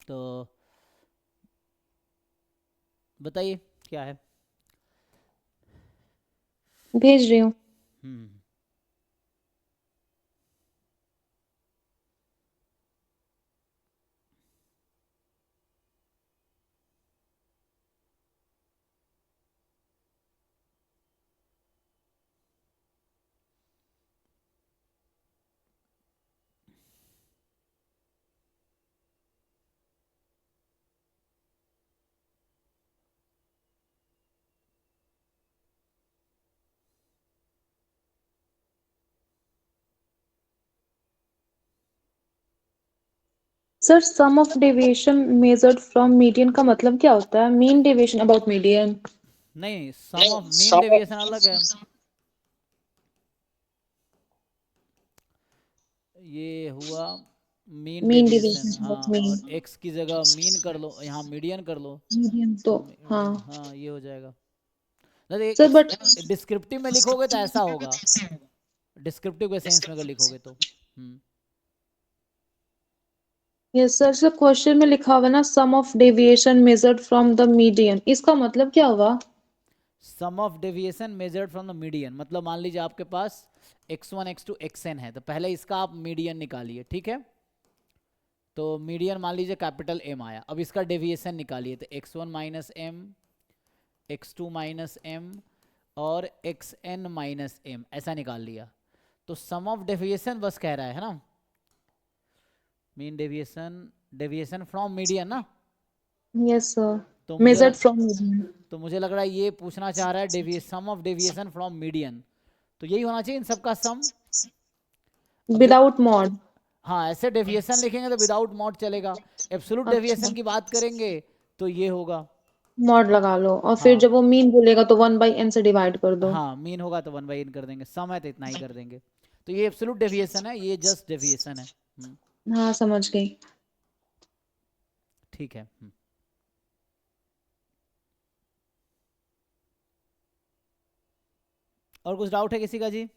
तो बताइए क्या है। भेज रही हूँ। Hmm. Sir sum of deviation measured from median का मतलब क्या होता है? Mean deviation about median. नहीं, सम ऑफ मीन डेविएशन अलग है। ये हुआ मीन मीन डेविएशन, डेविएशन हाँ, अबाउट मीन। और एक्स की जगह मीन कर लो, यहाँ मीडियन कर लो। मीडियन तो तो हाँ। हाँ ये हो जाएगा। नहीं, सर बट डिस्क्रिप्टिव में लिखोगे तो ऐसा होगा, डिस्क्रिप्टिव के सेंस में अगर लिखोगे तो। यस सर, सर क्वेश्चन में लिखा हुआ है ना, sum of deviation measured from the median, इसका मतलब क्या हुआ? Sum of deviation measured from the median मतलब मान लीजिए आपके पास x1 x2 xn है, तो पहले इसका आप मीडियन निकालिए, ठीक है। तो मीडियन मान लीजिए कैपिटल M आया, अब इसका डेविएशन निकालिए, तो x1 minus m, x2 minus m, और xn माइनस एम, ऐसा निकाल लिया। तो सम ऑफ डेविएशन बस कह रहा है ना, mean deviation, deviation from median ना। यस सर, तो मुझे मेजर्ड फ्रॉम मीडियन। तो मुझे लग रहा है ये पूछना चाह रहा है deviation, sum of deviation from median. तो यही होना चाहिए इन सबका सम। अब जो, विदाउट मॉड। हाँ ऐसे डेविएशन लिखेंगे तो विदाउट मॉड चलेगा। एब्सोल्यूट अच्छा, डेविएशन की बात करेंगे तो ये होगा। मॉड लगा लो और फिर हाँ जब वो मीन बोलेगा तो 1/n से डिवाइड कर दो। हाँ, मीन होगा तो 1/n कर देंगे, सम है तो इतना ही कर देंगे। तो ये एब्सोल्यूट डेविएशन है, ये जस्ट डेविएशन है। हाँ समझ गई। ठीक है। और कुछ डाउट है किसी का जी?